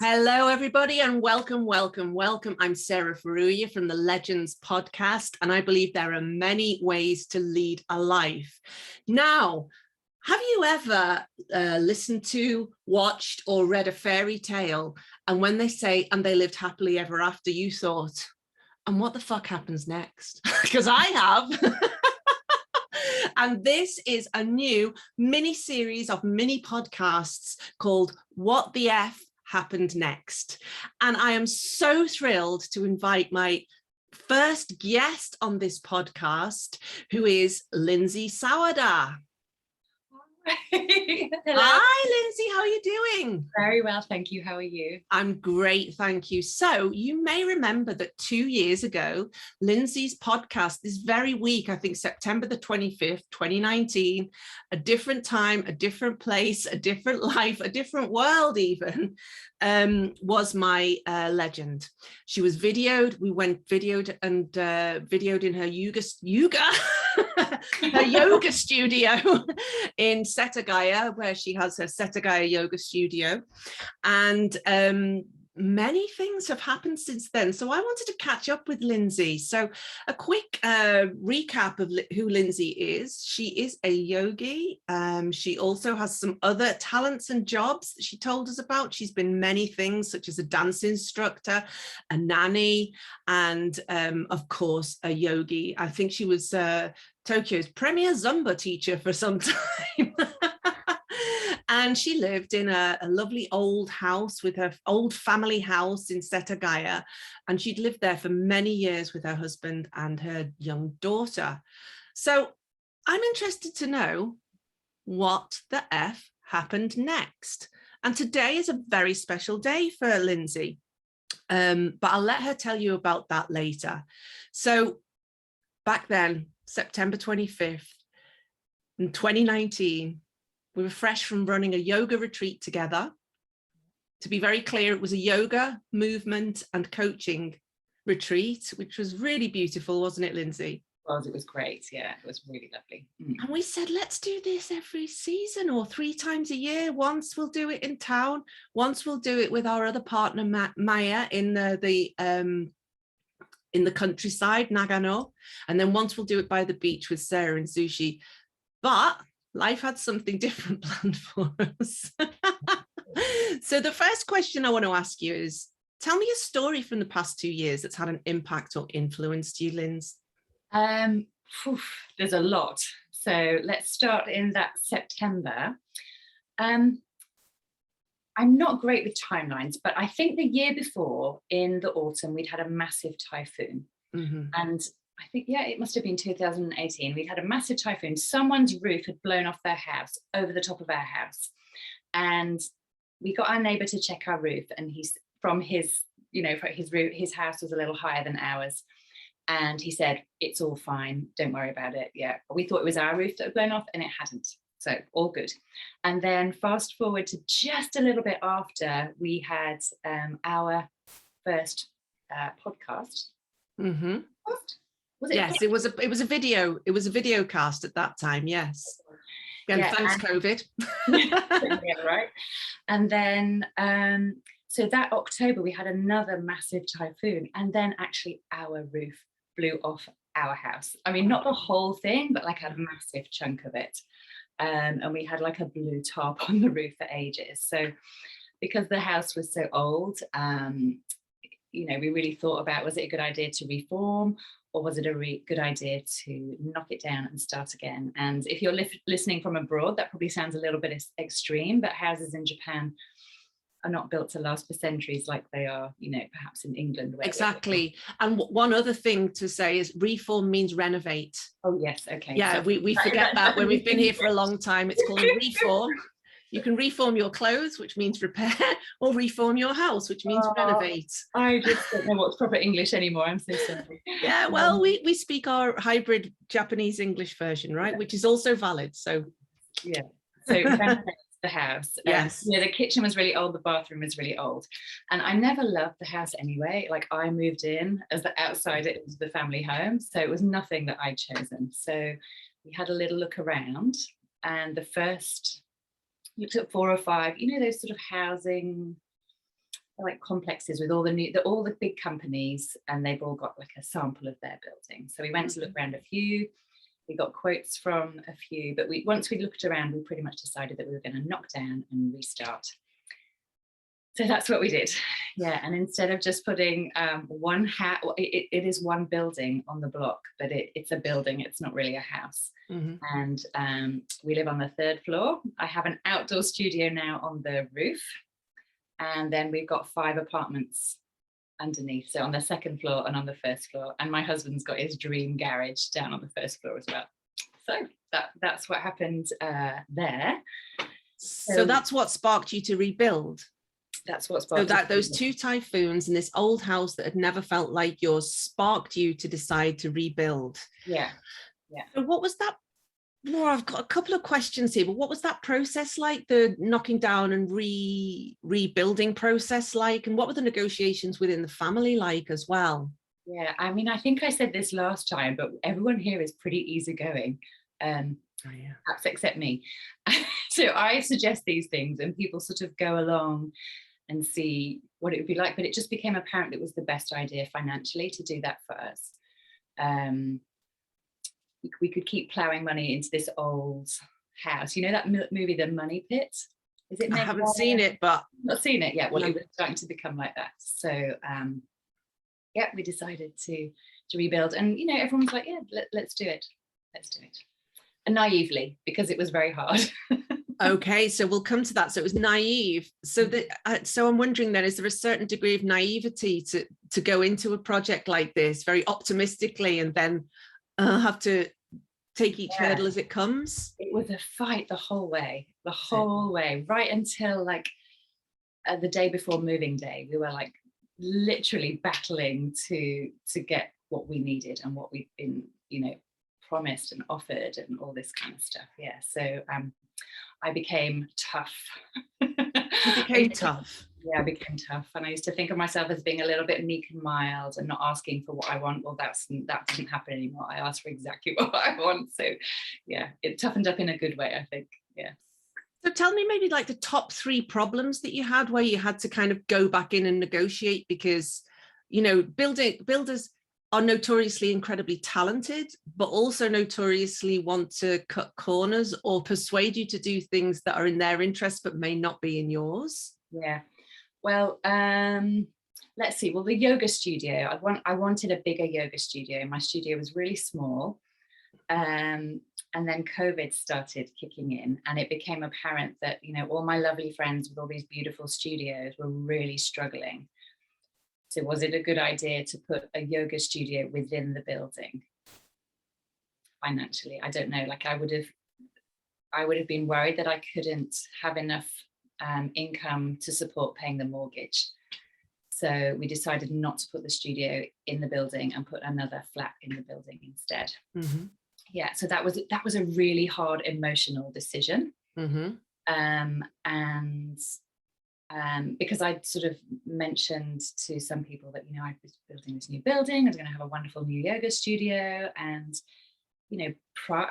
Hello, everybody, and welcome, welcome, welcome. I'm Sarah Faruya from the Legends podcast, and I believe there are many ways to lead a life. Now, have you ever listened to, watched, or read a fairy tale, and when they say, and they lived happily ever after, you thought, and what the fuck happens next? Because I have. And this is a new mini series of mini podcasts called What the F Happened Next. And I am so thrilled to invite my first guest on this podcast, who is Lindsey Sawada. Hello. Hi, Lindsey, how are you doing? Very well, thank you. How are you? I'm great, thank you. So you may remember that 2 years ago, Lindsey's podcast, this very week, I think September the 25th, 2019, a different time, a different place, a different life, a different world even, was my legend. She was videoed. We went videoed and videoed in her her yoga studio in Setagaya, where she has her Setagaya Yoga Studio. And many things have happened since then. So I wanted to catch up with Lindsey. So a quick recap of who Lindsey is. She is a yogi. She also has some other talents and jobs that she told us about. She's been many things, such as a dance instructor, a nanny, and of course, a yogi. I think she was Tokyo's premier Zumba teacher for some time. And she lived in a lovely old house with her old family house in Setagaya. And she'd lived there for many years with her husband and her young daughter. So I'm interested to know what the F happened next. And today is a very special day for Lindsey. But I'll let her tell you about that later. So back then, September 25th, in 2019, we were fresh from running a yoga retreat together. To be very clear, it was a yoga, movement and coaching retreat, which was really beautiful, wasn't it, Lindsey? It was great. Yeah, it was really lovely. And we said, let's do this every season or 3 times a year. Once we'll do it in town. Once we'll do it with our other partner, Maya, in the countryside, Nagano. And then once we'll do it by the beach with Sarah and Sushi. But life had something different planned for us. So the first question I want to ask you is, tell me a story from the past 2 years that's had an impact or influenced you, Linz. There's a lot. So let's start in that September. I'm not great with timelines, but I think the year before in the autumn, we'd had a massive typhoon. Mm-hmm. And I think, yeah, it must have been 2018. We'd had a massive typhoon. Someone's roof had blown off their house over the top of our house. And we got our neighbour to check our roof. And he's from his roof, his house was a little higher than ours. And he said, it's all fine. Don't worry about it. Yeah. But we thought it was our roof that had blown off and it hadn't. So all good. And then fast forward to just a little bit after, we had our first podcast. Mm-hmm. Was it? Yes, it was a video. It was a video cast at that time. Yes. Again, yeah, thanks, COVID. Yeah, right. And then, so that October we had another massive typhoon, and then actually our roof blew off our house. I mean, not the whole thing, but like a massive chunk of it. And we had like a blue tarp on the roof for ages. So because the house was so old, we really thought about, was it a good idea to reform, or was it a good idea to knock it down and start again? And if you're listening from abroad, that probably sounds a little bit extreme, but houses in Japan are not built to last for centuries like they are, perhaps in England. Exactly. And one other thing to say is reform means renovate. Oh, yes. Okay. Yeah, so we forget that when we've been here for a long time. It's called a reform. You can reform your clothes, which means repair, or reform your house, which means renovate. I just don't know what's proper English anymore. I'm so sorry. Yeah, well, we speak our hybrid Japanese English version, right? Which is also valid. So yeah. So the house. Yes. The kitchen was really old. The bathroom was really old. And I never loved the house anyway. Like, I moved in as the outsider into the family home. So it was nothing that I'd chosen. So we had a little look around, and the first looked at 4 or 5, those sort of housing like complexes with all the big companies, and they've all got like a sample of their building. So we went to look around a few. We got quotes from a few, but once we looked around, we pretty much decided that we were going to knock down and restart. So that's what we did. Yeah, and instead of just putting one house, it is one building on the block, but it's a building, it's not really a house. And we live on the 3rd floor. I have an outdoor studio now on the roof, and then we've got 5 apartments underneath, so on the 2nd floor and on the 1st floor, and my husband's got his dream garage down on the 1st floor as well. So that's what happened there. So that's what sparked you to rebuild. That's what sparked. So that those 2 typhoons and this old house that had never felt like yours sparked you to decide to rebuild. Yeah. So what was that? Well, I've got a couple of questions here, but what was that process like, the knocking down and rebuilding process like, and what were the negotiations within the family like as well? Yeah, I mean, I think I said this last time, but everyone here is pretty easygoing, perhaps except me. So I suggest these things and people sort of go along and see what it would be like, but it just became apparent it was the best idea financially to do that first. We could keep plowing money into this old house. You know that movie, The Money Pit? Is it? I haven't seen it, but not seen it yet. Well, it was starting to become like that. So yeah, we decided to rebuild, and you know, everyone's like, yeah, let's do it. And naively, because it was very hard. Okay, so we'll come to that. So it was naive. So so I'm wondering then, is there a certain degree of naivety to go into a project like this very optimistically and then have to take each hurdle as it comes? It was a fight the whole way, right until like the day before moving day. We were like literally battling to get what we needed and what we've been, you know, promised and offered and all this kind of stuff. Yeah, so I became tough. You became tough. Yeah, I became tough, and I used to think of myself as being a little bit meek and mild and not asking for what I want. Well, that doesn't happen anymore. I ask for exactly what I want. So yeah, it toughened up in a good way, I think. Yeah. So tell me maybe like the top 3 problems that you had where you had to kind of go back in and negotiate, because, you know, builders are notoriously incredibly talented, but also notoriously want to cut corners or persuade you to do things that are in their interest but may not be in yours. Yeah. Well, let's see. Well, the yoga studio, I wanted a bigger yoga studio. My studio was really small. And then COVID started kicking in, and it became apparent that, you know, all my lovely friends with all these beautiful studios were really struggling. So was it a good idea to put a yoga studio within the building? Financially, I don't know. Like I would have been worried that I couldn't have enough income to support paying the mortgage. So we decided not to put the studio in the building and put another flat in the building instead. Yeah, so that was a really hard emotional decision. Because I'd sort of mentioned to some people that, you know, I was building this new building, I was going to have a wonderful new yoga studio, and, you know,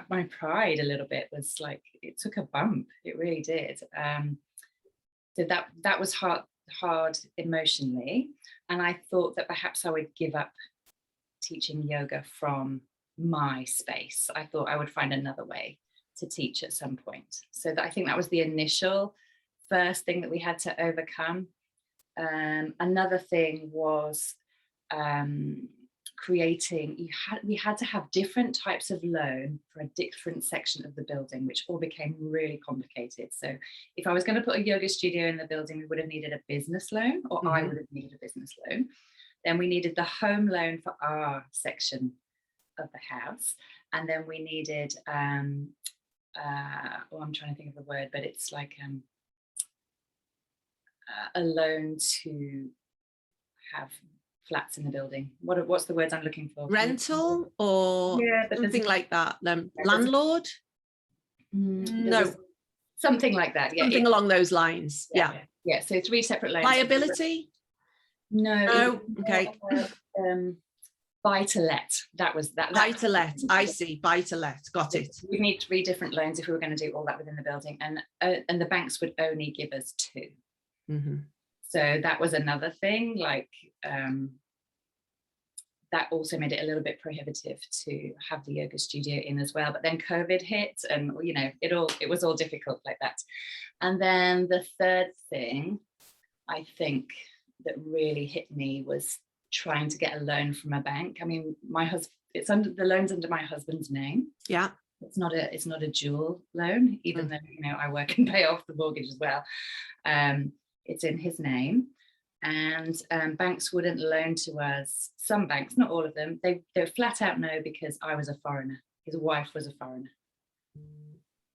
my pride a little bit was like, it took a bump. It really did. So that was hard emotionally, and I thought that perhaps I would give up teaching yoga from my space. I thought I would find another way to teach at some point. So I think that was the initial first thing that we had to overcome. Another thing was creating, we had to have different types of loan for a different section of the building, which all became really complicated. So if I was going to put a yoga studio in the building, we would have needed a business loan, or I would have needed a business loan. Then we needed the home loan for our section of the house. And then we needed, I'm trying to think of the word, but it's like a loan to have flats in the building. What's the words I'm looking for? Rental or something like that. Landlord? No. Something like that. Yeah. Something along those lines. Yeah. So 3 separate loans. Liability? No. Okay. Buy to let. That was that. Buy to let. I see. Buy to let. Got it. We need 3 different loans if we were going to do all that within the building, and the banks would only give us 2. So that was another thing, like that also made it a little bit prohibitive to have the yoga studio in as well. But then COVID hit, and you know, it was all difficult like that. And then the third thing I think that really hit me was trying to get a loan from a bank. I mean, the loan's under my husband's name. Yeah. It's not a dual loan, even though, you know, I work and pay off the mortgage as well. It's in his name, and banks wouldn't loan to us. Some banks, not all of them, they're flat out no, because I was a foreigner. His wife was a foreigner.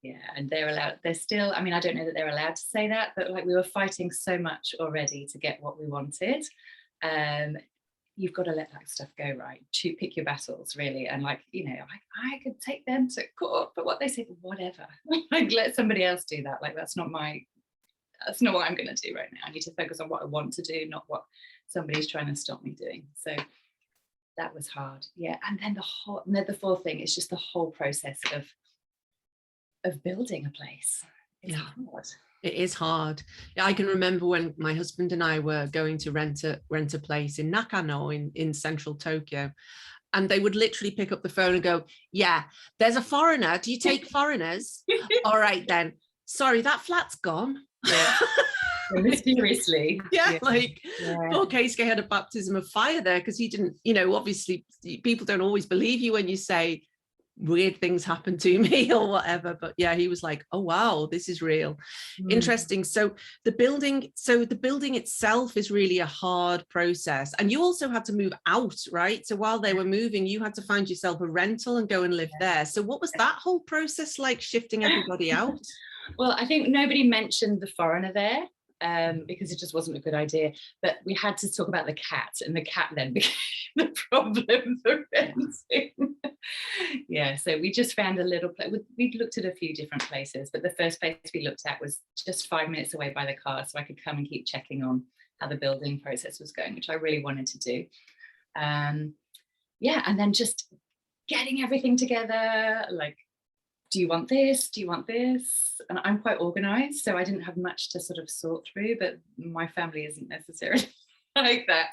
Yeah, and they're still, I mean, I don't know that they're allowed to say that, but like, we were fighting so much already to get what we wanted. You've got to let that stuff go, right? To pick your battles, really. And like, you know, I could take them to court, but what they say, whatever. Like, let somebody else do that. Like, that's not what I'm going to do right now. I need to focus on what I want to do, not what somebody's trying to stop me doing. So that was hard. Yeah. And then the fourth thing is just the whole process of building a place. It's hard. It is hard. I can remember when my husband and I were going to rent a place in Nakano in central Tokyo, and they would literally pick up the phone and go, yeah, there's a foreigner. Do you take foreigners? All right, then. Sorry, that flat's gone. Yeah. Mysteriously. Poor Keisuke had a baptism of fire there, because he didn't, you know, obviously people don't always believe you when you say weird things happen to me or whatever, but yeah, he was like, oh wow, this is real. Interesting. So the building itself is really a hard process, and you also had to move out, right? So while they were moving, you had to find yourself a rental and go and live there. So what was that whole process like, shifting everybody out? Well, I think nobody mentioned the foreigner there, because it just wasn't a good idea. But we had to talk about the cat, and the cat then became the problem for renting. Yeah, so we just found a little place. We looked at a few different places, but the first place we looked at was just 5 minutes away by the car, so I could come and keep checking on how the building process was going, which I really wanted to do. Yeah, and then just getting everything together, like, do you want this? Do you want this? And I'm quite organized, so I didn't have much to sort of sort through, but my family isn't necessarily like that.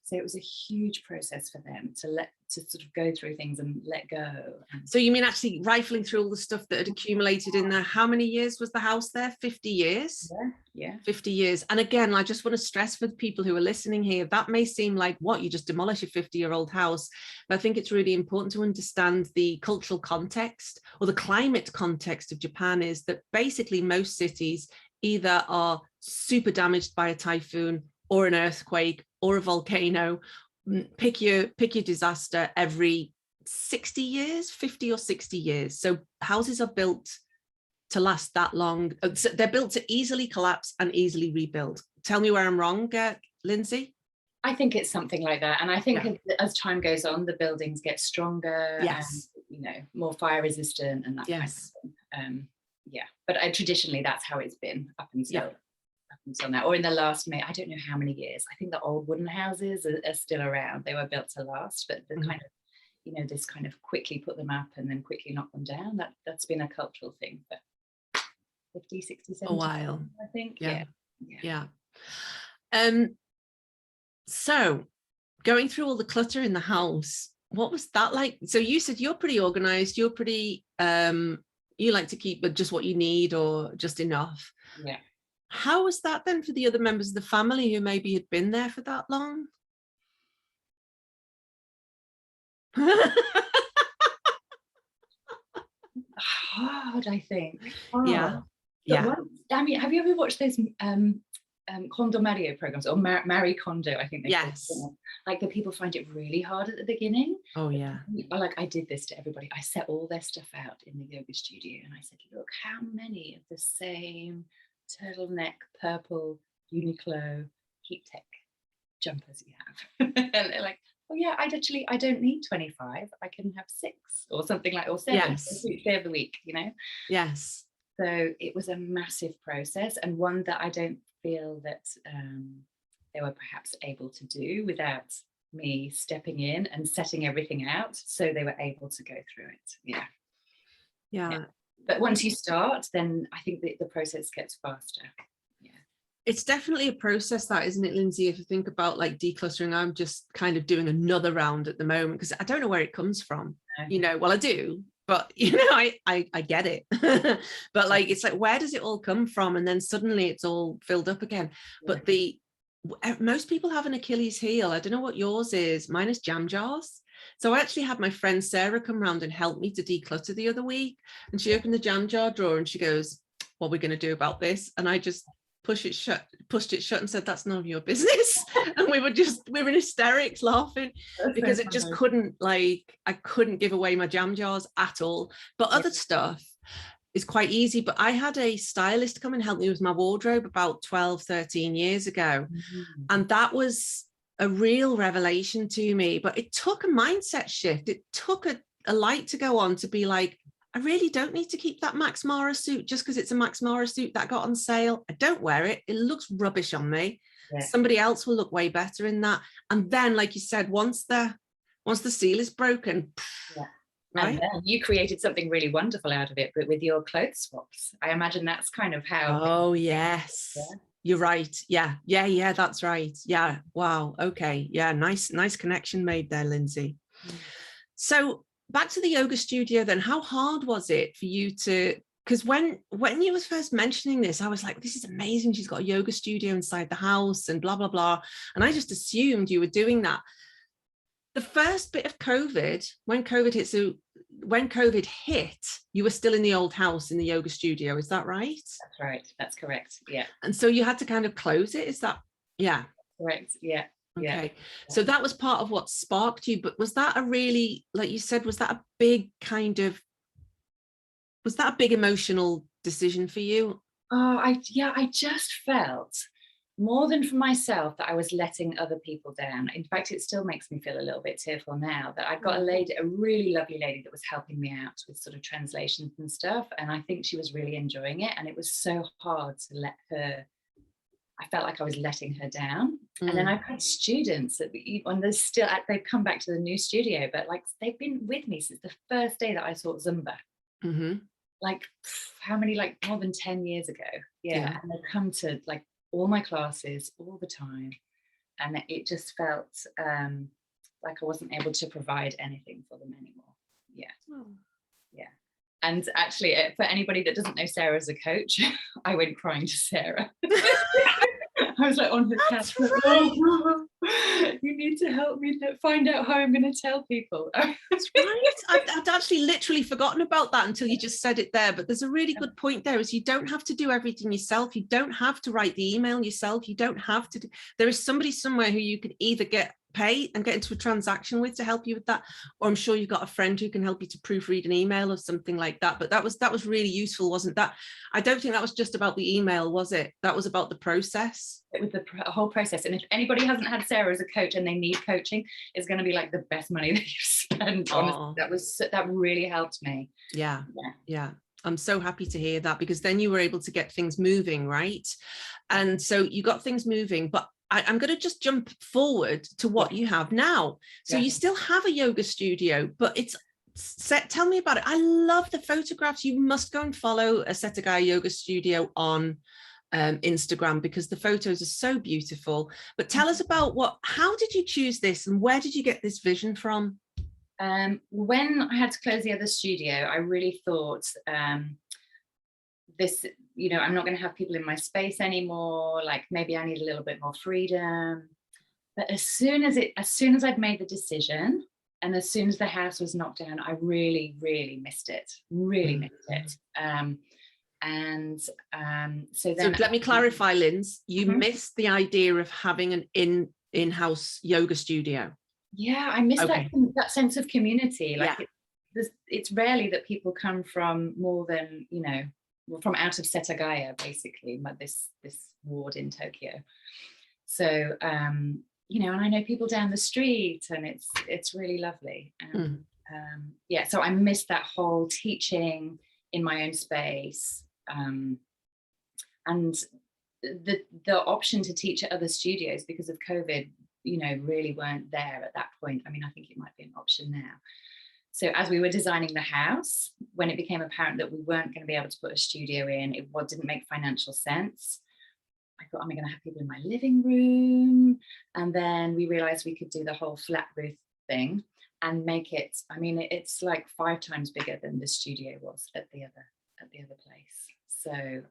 So it was a huge process for them to sort of go through things and let go. So you mean actually rifling through all the stuff that had accumulated in there? How many years was the house there? 50 years? Yeah. 50 years. And again, I just want to stress for the people who are listening here, that may seem like, what, you just demolish a 50-year-old house. But I think it's really important to understand the cultural context, or the climate context of Japan, is that basically most cities either are super damaged by a typhoon or an earthquake or a volcano. Pick your disaster every 60 years, 50 or 60 years. So houses are built to last that long. So they're built to easily collapse and easily rebuild. Tell me where I'm wrong, Lindsey. I think it's something like that. And I think as time goes on, the buildings get stronger, and, you know, more fire resistant and that kind of thing. Yeah, but traditionally that's how it's been up until now, or in the last, I don't know how many years. I think the old wooden houses are still around. They were built to last, but the kind of, you know, this kind of quickly put them up and then quickly knock them down, that's been a cultural thing for 50, 60, 70 a while, I think. Yeah. So going through all the clutter in the house, what was that like? So you said you're pretty organized, you're pretty you like to keep just what you need or just enough. Yeah. How was that then for the other members of the family who maybe had been there for that long? Hard, I think. Yeah. I mean, have you ever watched those Kondo Mario programs, or Marie Kondo, I think they call it. Like, the people find it really hard at the beginning. Oh yeah. Like, I did this to everybody. I set all their stuff out in the yoga studio, and I said, look, how many of the same turtleneck purple Uniqlo Heat Tech jumpers you have? And they're like, oh yeah, I don't need 25. I can have 6 or something like, or 7 each day of the week, you know? Yes. So it was a massive process, and one that I don't feel that they were perhaps able to do without me stepping in and setting everything out, so they were able to go through it. Yeah. But once you start, then I think the process gets faster. It's definitely a process, that, isn't it, Lindsay? If you think about like decluttering, I'm just kind of doing another round at the moment because I don't know where it comes from. Well, I do, but I get it. But like, it's like, where does it all come from? And then suddenly it's all filled up again. But most people have an Achilles heel. I don't know what yours is. Mine is jam jars. So I actually had my friend Sarah come round and help me to declutter the other week. And she opened the jam jar drawer and she goes, what are we going to do about this? And I just pushed it shut and said, that's none of your business. And we were in hysterics laughing because it just couldn't, like, I couldn't give away my jam jars at all. But other stuff is quite easy. But I had a stylist come and help me with my wardrobe about 12, 13 years ago. And that was a real revelation to me. But it took a mindset shift. It took a light to go on to be like, I really don't need to keep that Max Mara suit just because it's a Max Mara suit that got on sale. I don't wear it. It looks rubbish on me. Somebody else will look way better in that. And then, like you said, once the seal is broken, right? And then you created something really wonderful out of it, but with your clothes swaps. I imagine that's kind of how. Oh, yes. Yeah. You're right. Yeah, that's right. Yeah. Wow. Okay. Yeah. Nice connection made there, Lindsay. So back to the yoga studio then, how hard was it for you to, because when you was first mentioning this, I was like, this is amazing. She's got a yoga studio inside the house and blah, blah, blah. And I just assumed you were doing that. The first bit of COVID, when COVID hit, you were still in the old house in the yoga studio. Is that right? That's right. That's correct. Yeah. And so you had to kind of close it. Is that, yeah. Correct. Yeah. Okay. Yeah. So that was part of what sparked you, but was that a really, like you said, was that a big emotional decision for you? Oh, I just felt more than for myself that I was letting other people down. In fact, it still makes me feel a little bit tearful now that I'd got a really lovely lady that was helping me out with sort of translations and stuff. And I think she was really enjoying it. And it was so hard to let her, I felt like I was letting her down. And then I've had students that they've come back to the new studio, but like they've been with me since the first day that I taught Zumba. Like how many, like more than 10 years ago. Yeah. And they've come to like all my classes all the time. And it just felt like I wasn't able to provide anything for them anymore. Yeah. Yeah. And actually, for anybody that doesn't know Sarah as a coach, I went crying to Sarah. I was like on her couch. Right. You need to help me find out how I'm going to tell people. That's right. I'd actually literally forgotten about that until you just said it there. But there's a really good point there, is you don't have to do everything yourself. You don't have to write the email yourself. You don't have to. There is somebody somewhere who you can either pay and get into a transaction with to help you with that, or I'm sure you've got a friend who can help you to proofread an email or something like that. But that was really useful, wasn't that? I don't think that was just about the email, was it? That was about the process. It was the whole process. And if anybody hasn't had Sarah as a coach and they need coaching, it's going to be like the best money that you've spent. Honestly, that really helped me. Yeah. I'm so happy to hear that, because then you were able to get things moving, right? And so you got things moving, but I'm going to just jump forward to what you have now. So you still have a yoga studio, but tell me about it. I love the photographs. You must go and follow a Setagaya Yoga Studio on Instagram, because the photos are so beautiful. But tell us about how did you choose this, and where did you get this vision from? When I had to close the other studio, I really thought this, I'm not going to have people in my space anymore. Like maybe I need a little bit more freedom. But as soon as I'd made the decision, and as soon as the house was knocked down, I really, really missed it. Really missed it. So let me clarify, Linz. You missed the idea of having an in-house yoga studio. Yeah, I miss that sense of community. Like it's rarely that people come from more than, from out of Setagaya, basically, this ward in Tokyo. So, and I know people down the street, and it's really lovely. So I missed that whole teaching in my own space. And the option to teach at other studios because of COVID, really weren't there at that point. I mean, I think it might be an option now. So as we were designing the house, when it became apparent that we weren't going to be able to put a studio in, it didn't make financial sense. I thought, am I going to have people in my living room? And then we realized we could do the whole flat roof thing and make it, I mean, it's like 5 times bigger than the studio was at the other place. So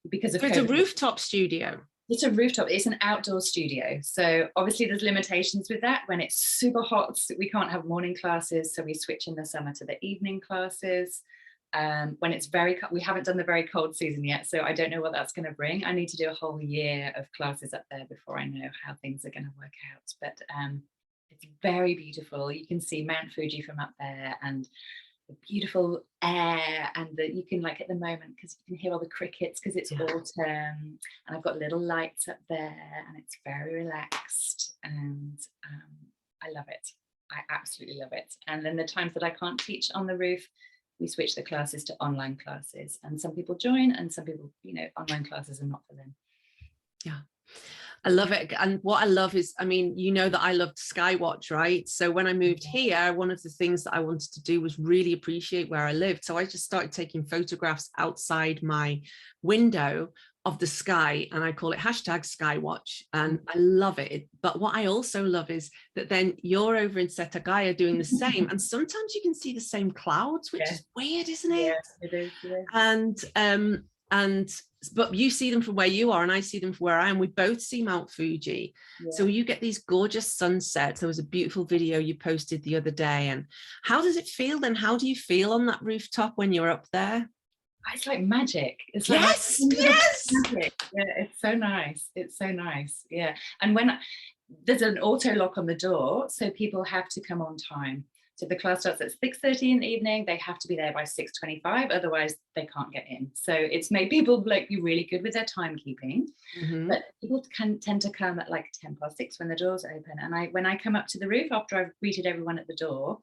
because of It's a COVID, rooftop studio. it's a rooftop, it's an outdoor studio. So obviously there's limitations with that. When it's super hot, we can't have morning classes. So we switch in the summer to the evening classes. When it's very, we haven't done the very cold season yet. So I don't know what that's going to bring. I need to do a whole year of classes up there before I know how things are going to work out. But it's very beautiful. You can see Mount Fuji from up there, and the beautiful air, and you can, like, at the moment, because you can hear all the crickets because it's autumn, and I've got little lights up there, and it's very relaxed, and I love it. I absolutely love it. And then the times that I can't teach on the roof, we switch the classes to online classes, and some people join, and some people, online classes are not for them. Yeah. I love it. And what I love is, I mean, that I loved Skywatch, right? So when I moved here, one of the things that I wanted to do was really appreciate where I lived. So I just started taking photographs outside my window of the sky, and I call it #Skywatch, and I love it. But what I also love is that then you're over in Setagaya doing the same, and sometimes you can see the same clouds, which is weird, isn't it? Yes, it is. Yeah. But you see them from where you are, and I see them from where I am. We both see Mount Fuji. Yeah. So you get these gorgeous sunsets. There was a beautiful video you posted the other day. And how does it feel then? How do you feel on that rooftop when you're up there? It's like magic. It's like yes. Magic. Yeah, it's so nice. It's so nice. Yeah. And when there's an auto lock on the door, so people have to come on time. So the class starts at 6:30 in the evening. They have to be there by 6:25, otherwise they can't get in. So it's made people be really good with their timekeeping. But people tend to come at like 6:10 when the doors are open. And when I come up to the roof after I've greeted everyone at the door,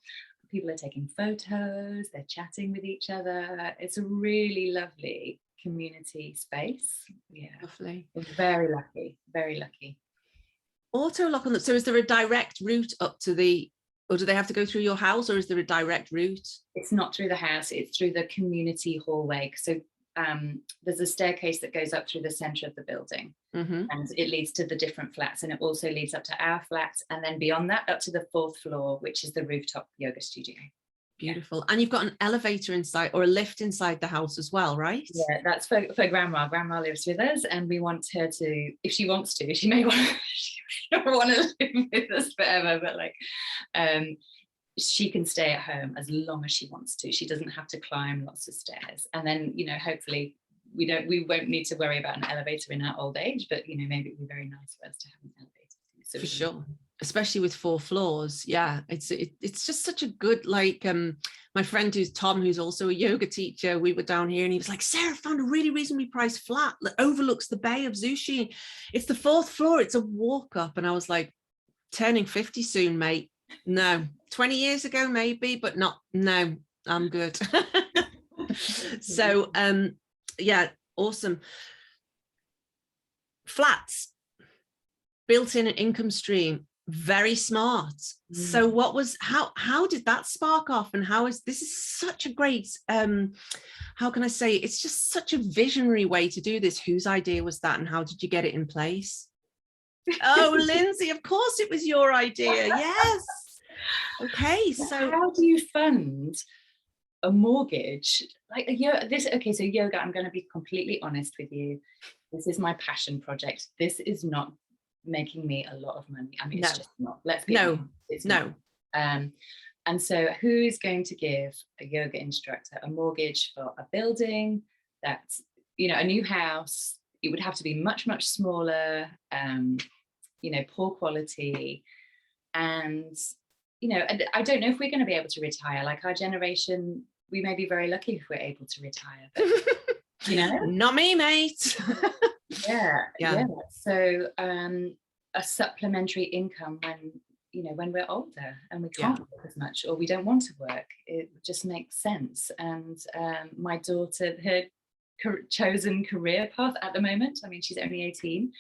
people are taking photos, they're chatting with each other. It's a really lovely community space. Yeah, lovely. We're very lucky, very lucky. Auto lock on the. So is there a direct route up to the? Or do they have to go through your house, or is there a direct route? It's not through the house, it's through the community hallway. So there's a staircase that goes up through the center of the building, and it leads to the different flats, and it also leads up to our flats, and then beyond that up to the 4th floor, which is the rooftop yoga studio. Beautiful. And you've got an elevator inside, or a lift inside the house as well, right? Yeah, that's for grandma. Grandma lives with us, and we want her to, if she wants to, she may want to live with us forever, but she can stay at home as long as she wants to. She doesn't have to climb lots of stairs. And then, hopefully we won't need to worry about an elevator in our old age, but maybe it'd be very nice for us to have an elevator. So for sure. Especially with 4 floors. Yeah, it's just such a good, my friend who's Tom, who's also a yoga teacher, we were down here and he was like, Sarah, found a really reasonably priced flat that overlooks the bay of Zushi. It's the 4th floor, it's a walk up. And I was like, turning 50 soon, mate. No, 20 years ago maybe, but no, I'm good. So yeah, awesome. Flats, built-in income stream, very smart. So how did that spark off, and this is such a great, how can I say, it's just such a visionary way to do this. Whose idea was that, and how did you get it in place? Oh, Lindsey, of course it was your idea. Yes. Okay, so how do you fund a mortgage like so yoga, I'm going to be completely honest with you, this is my passion project. This is not making me a lot of money. I mean, it's just not. Let's be honest, it's not. And so who is going to give a yoga instructor a mortgage for a building that's, a new house? It would have to be much, much smaller, poor quality. And, I don't know if we're going to be able to retire. Like our generation, we may be very lucky if we're able to retire. But, not me, mate. Yeah. So a supplementary income when we're older and we can't work as much, or we don't want to work, it just makes sense. And my daughter, her chosen career path at the moment, I mean, she's only 18,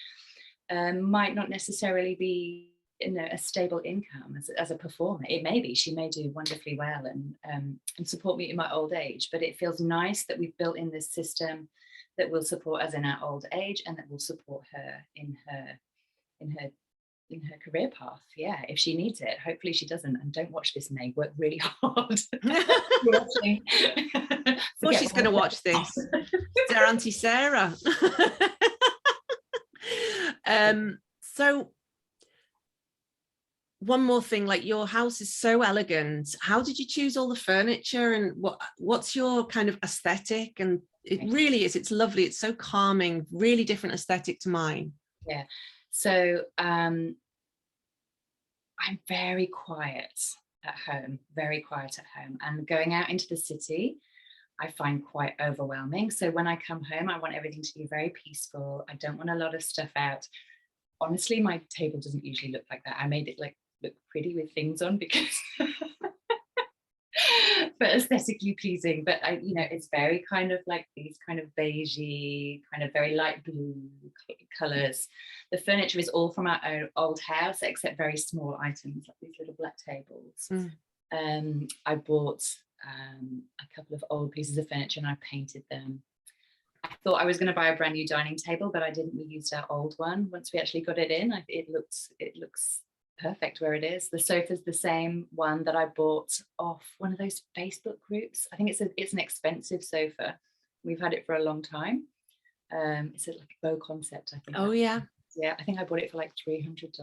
might not necessarily be a stable income as a performer. It may be, she may do wonderfully well and support me in my old age, but it feels nice that we've built in this system that will support us in our old age, and that will support her in her career path. Yeah, if she needs it. Hopefully she doesn't. And don't watch this, May. Work really hard. Well, she's going to watch this. Sarah, Auntie Sarah. So one more thing, like your house is so elegant. How did you choose all the furniture, and what's your kind of aesthetic? And it really is, it's lovely. It's so calming, really different aesthetic to mine. Yeah. So I'm very quiet at home, and going out into the city, I find quite overwhelming. So when I come home, I want everything to be very peaceful. I don't want a lot of stuff out. Honestly, my table doesn't usually look like that. I made it like look pretty with things on because but aesthetically pleasing. But it's very kind of like these kind of beigey, kind of very light blue colors. The furniture is all from our own old house, except very small items like these little black tables. I bought a couple of old pieces of furniture and I painted them. I thought I was going to buy a brand new dining table, but I didn't. We used our old one. Once we actually got it in, it looks perfect where it is. The sofa's the same one that I bought off one of those Facebook groups. I think it's an expensive sofa. We've had it for a long time. It's like a Beau Concept, I think. Oh yeah. Yeah, I think I bought it for like $300,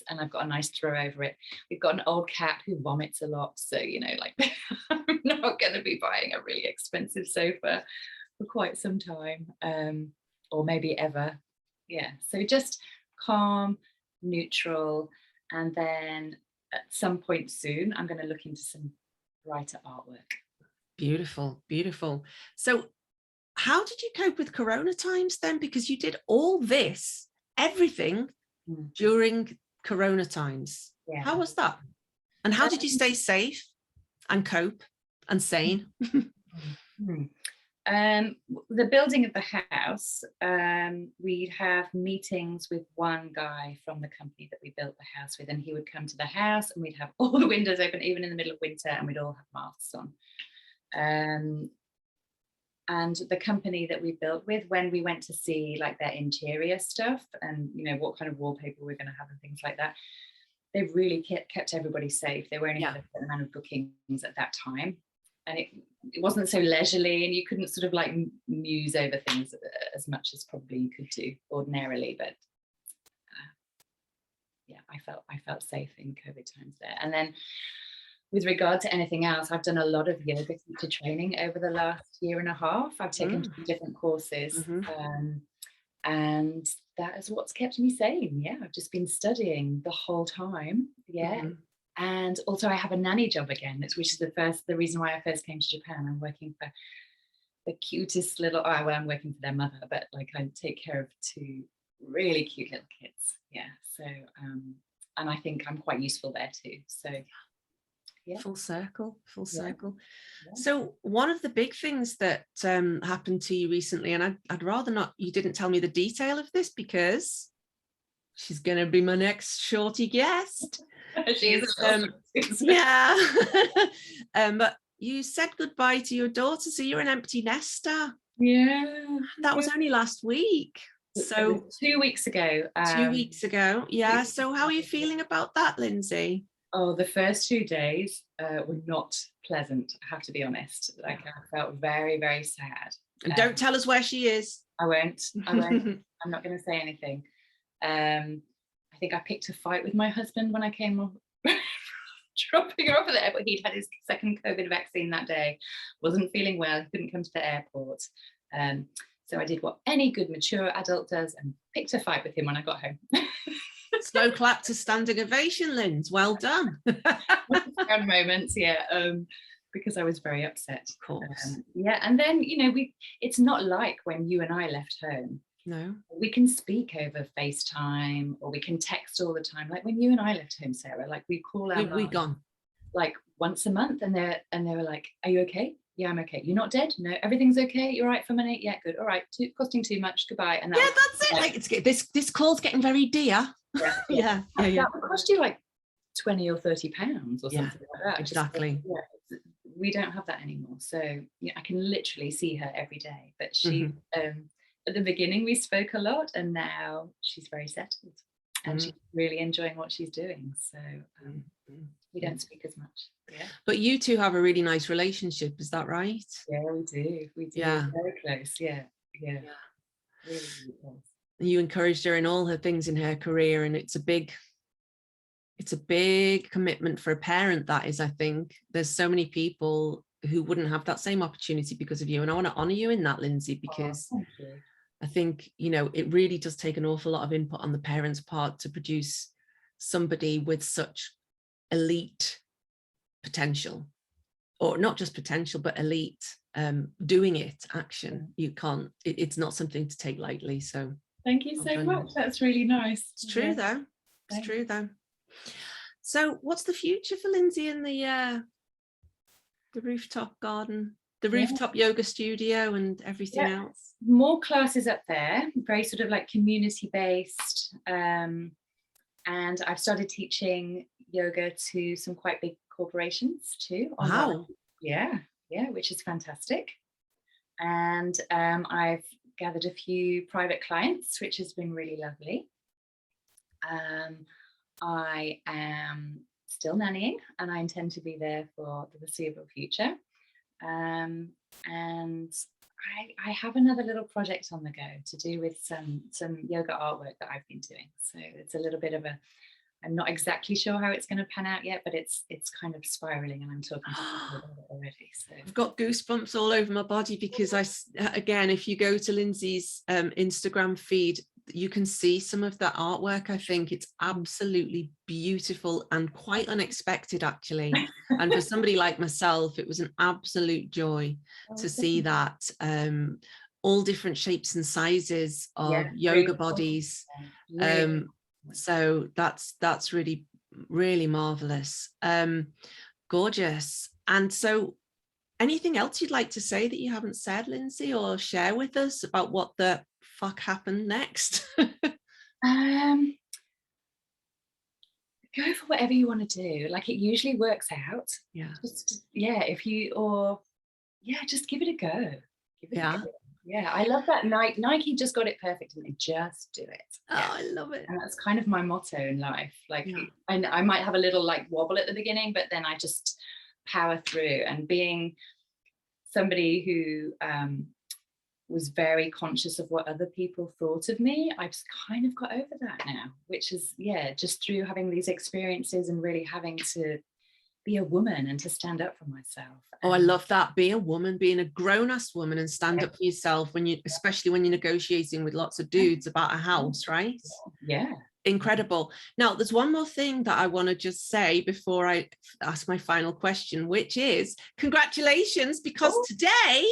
and I've got a nice throw over it. We've got an old cat who vomits a lot, so like I'm not going to be buying a really expensive sofa for quite some time, or maybe ever. Yeah, so just calm, neutral, and then at some point soon I'm going to look into some brighter artwork. Beautiful, beautiful. So how did you cope with Corona times then? Because you did all this, everything during Corona times. Yeah. How was that? And how did you stay safe and cope and sane? The building of the house, we'd have meetings with one guy from the company that we built the house with, and he would come to the house and we'd have all the windows open, even in the middle of winter, and we'd all have masks on. And the company that we built with, when we went to see like their interior stuff and what kind of wallpaper we're going to have and things like that, they really kept everybody safe. They were only had a certain amount of bookings at that time, and it wasn't so leisurely, and you couldn't sort of like muse over things as much as probably you could do ordinarily. But I felt safe in COVID times there. And then with regard to anything else, I've done a lot of yoga teacher training over the last year and a half. I've taken 2 different courses, and that is what's kept me sane. Yeah, I've just been studying the whole time. Yeah. And also I have a nanny job again, which is the reason why I first came to Japan. I'm working for the cutest little, I'm working for their mother, but like I take care of 2 really cute little kids. Yeah. So, and I think I'm quite useful there too. So yeah. Full circle. Yeah. So one of the big things that happened to you recently, and I'd rather not, you didn't tell me the detail of this because she's going to be my next shorty guest. She is. Yeah. But you said goodbye to your daughter, so you're an empty nester. Yeah. That was only last week. So 2 weeks ago. 2 weeks ago. Yeah. So how are you feeling about that, Lindsey? Oh, the first 2 days were not pleasant, I have to be honest. Like I felt very, very sad. And don't tell us where she is. I won't. I'm not going to say anything. I think I picked a fight with my husband when I came off, dropping her off at the airport. He'd had his second COVID vaccine that day, wasn't feeling well, couldn't come to the airport. So I did what any good mature adult does and picked a fight with him when I got home. Slow clap to standing ovation, Linz. Well done. Proud moments, yeah. Because I was very upset. Of course. Yeah, and then it's not like when you and I left home. No. We can speak over FaceTime, or we can text all the time. Like when you and I left home, Sarah, like we call our we gone like once a month, and they were like, "Are you okay? Yeah, I'm okay. You're not dead? No, everything's okay. You're right for a minute. Yeah, good. All right. Costing too much. Goodbye." And that's it. Like this call's getting very dear. Yeah. That would cost you like 20 or 30 pounds or something like that. Exactly. We don't have that anymore. So I can literally see her every day. But she at the beginning we spoke a lot, and now she's very settled and she's really enjoying what she's doing. So we don't speak as much. Yeah. But you two have a really nice relationship, is that right? Yeah, we do. We do. Yeah. Very close. Yeah. Yeah. Really, really close. You encouraged her in all her things in her career, and it's a big commitment for a parent, that is. I think there's so many people who wouldn't have that same opportunity because of you, and I want to honor you in that, Lindsey, because I think, you know, it really does take an awful lot of input on the parents' part to produce somebody with such elite potential, or not just potential, but elite doing it, action. You can't, it's not something to take lightly. So thank you so much. That's really nice. It's true though. It's true though. So what's the future for Lindsey in the rooftop garden, the rooftop yoga studio and everything else? More classes up there, very sort of like community based. And I've started teaching yoga to some quite big corporations too. Wow. Yeah, which is fantastic. And I've gathered a few private clients, which has been really lovely. I am still nannying, and I intend to be there for the foreseeable future. And I have another little project on the go to do with some yoga artwork that I've been doing. So it's a little bit of I'm not exactly sure how it's going to pan out yet, but it's kind of spiraling, and I'm talking to people about it already. So I've got goosebumps all over my body, because again, if you go to Lindsey's Instagram feed, you can see some of that artwork. I think it's absolutely beautiful and quite unexpected, actually. And for somebody like myself, it was an absolute joy to see that. All different shapes and sizes of yoga bodies. So that's really, really marvelous. Gorgeous. And so anything else you'd like to say that you haven't said, Lindsey, or share with us about what the fuck happened next? Go for whatever you want to do. Like, it usually works out. Just give it a go. Give it a go. Yeah, I love that. Nike just got it perfect, and they just do it. Oh, I love it. And that's kind of my motto in life. Like, and I might have a little like wobble at the beginning, but then I just power through. And being somebody who was very conscious of what other people thought of me, I've kind of got over that now, which is, just through having these experiences and really having to be a woman and to stand up for myself. Oh, I love that. Be a woman, being a grown-ass woman, and stand up for yourself especially when you're negotiating with lots of dudes about a house, right? Yeah. Incredible. Now, there's one more thing that I want to just say before I ask my final question, which is congratulations, because today,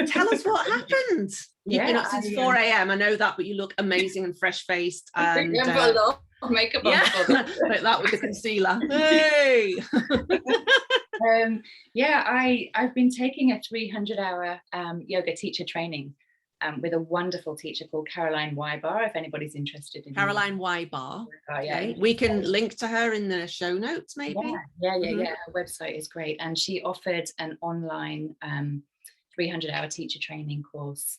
tell us what happened. You've been up since 4 a.m. I know that, but you look amazing and fresh-faced. And I've got a lot of makeup on. Like that with the concealer. Hey. I've been taking a 300-hour yoga teacher training with a wonderful teacher called Caroline Wybar, if anybody's interested in Caroline Wybar. Okay. We can link to her in the show notes, maybe. Yeah. Her website is great, and she offered an online 300-hour teacher training course,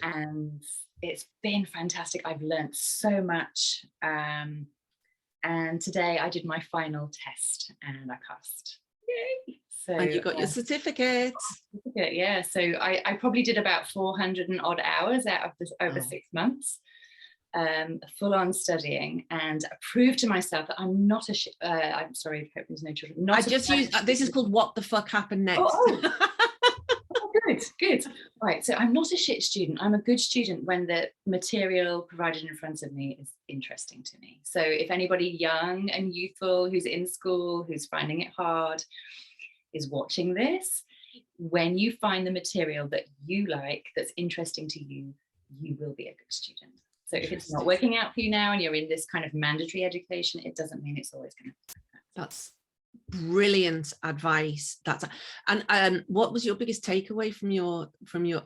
and it's been fantastic. I've learned so much, and today I did my final test and I passed. Yay! So, and you got your certificate. Yeah, so I probably did about 400 and odd hours out of this over 6 months, full-on studying, and I proved to myself that I'm not I'm sorry, I hope there's no children. I just used this is called What the Fuck Happened Next. Good. Right, so I'm not a shit student. I'm a good student when the material provided in front of me is interesting to me. So if anybody young and youthful who's in school, who's finding it hard, is watching this, when you find the material that you like, that's interesting to you, you will be a good student. So if it's not working out for you now and you're in this kind of mandatory education, it doesn't mean it's always going to. That's brilliant advice. And what was your biggest takeaway from your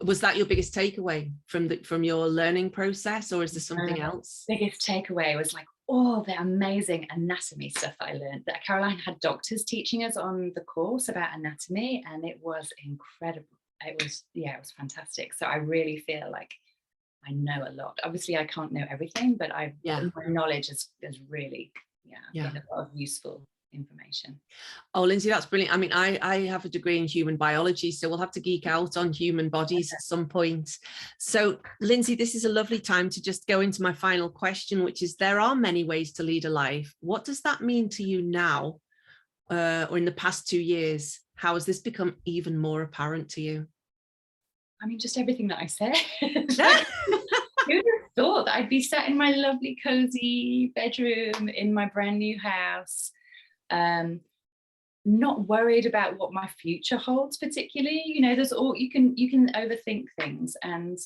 was that your biggest takeaway from your learning process, or is there something else? Biggest takeaway was like all the amazing anatomy stuff that I learned. That Caroline had doctors teaching us on the course about anatomy, and it was incredible. It was fantastic. So I really feel like I know a lot. Obviously, I can't know everything, but my knowledge is really, gained a lot of useful information. Oh, Lindsey, that's brilliant. I mean, I have a degree in human biology, so we'll have to geek out on human bodies at some point. So, Lindsey, this is a lovely time to just go into my final question, which is, there are many ways to lead a life. What does that mean to you now, or in the past 2 years? How has this become even more apparent to you? I mean, just everything that I said. Like, who would have thought that I'd be sat in my lovely, cozy bedroom in my brand new house, not worried about what my future holds particularly. You know, there's all, you can overthink things, and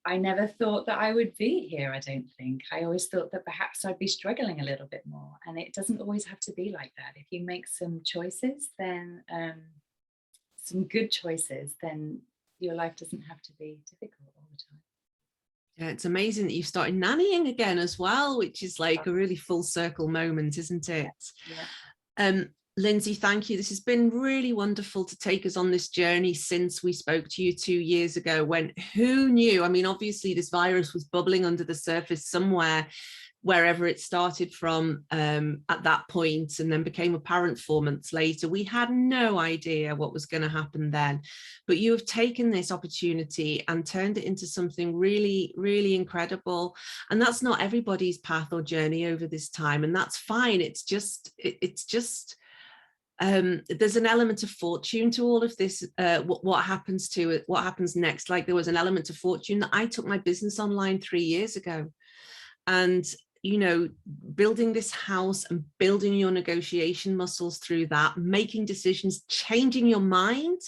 I never thought that I would be here, I don't think. I always thought that perhaps I'd be struggling a little bit more, and it doesn't always have to be like that. If you make some choices, then some good choices, then your life doesn't have to be difficult all the time. Yeah, it's amazing that you've started nannying again as well, which is like a really full circle moment, isn't it? Yeah. Lindsey, thank you. This has been really wonderful to take us on this journey since we spoke to you 2 years ago, when who knew? I mean, obviously this virus was bubbling under the surface somewhere, wherever it started from at that point, and then became apparent 4 months later. We had no idea what was going to happen then, but you have taken this opportunity and turned it into something really, really incredible. And that's not everybody's path or journey over this time, and that's fine. It's just there's an element of fortune to all of this. What happens to it, what happens next? Like, there was an element of fortune that I took my business online 3 years ago, and you know, building this house and building your negotiation muscles through that, making decisions, changing your mind,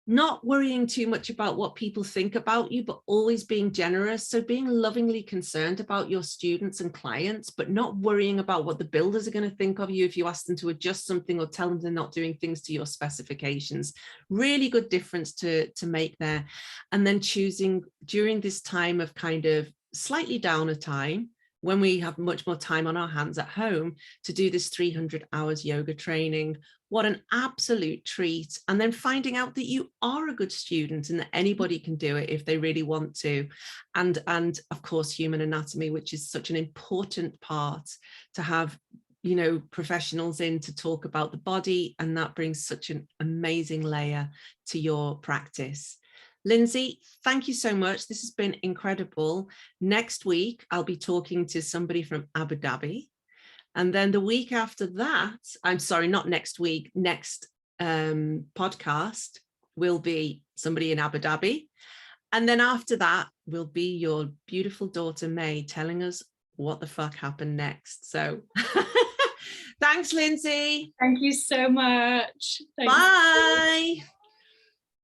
not worrying too much about what people think about you, but always being generous. So being lovingly concerned about your students and clients, but not worrying about what the builders are going to think of you if you ask them to adjust something or tell them they're not doing things to your specifications. Really good difference to make there. And then choosing during this time of kind of slightly downer time, when we have much more time on our hands at home, to do this 300 hours yoga training. What an absolute treat. And then finding out that you are a good student and that anybody can do it if they really want to. And of course, human anatomy, which is such an important part to have, you know, professionals in to talk about the body. And that brings such an amazing layer to your practice. Lindsey, thank you so much. This has been incredible. Next week, I'll be talking to somebody from Abu Dhabi. And then the week after that, I'm sorry, not next week, next podcast will be somebody in Abu Dhabi. And then after that will be your beautiful daughter, May, telling us what the fuck happened next. So thanks, Lindsey. Thank you so much. Thanks. Bye.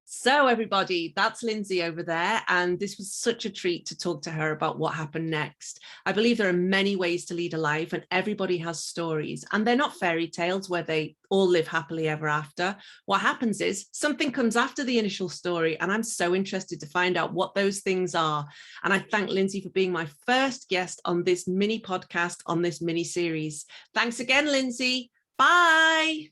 So everybody, that's Lindsey over there, and this was such a treat to talk to her about what happened next. I believe there are many ways to lead a life, and everybody has stories, and they're not fairy tales where they all live happily ever after. What happens is something comes after the initial story, and I'm so interested to find out what those things are. And I thank Lindsey for being my first guest on this mini podcast, on this mini series. Thanks again, Lindsey. Bye.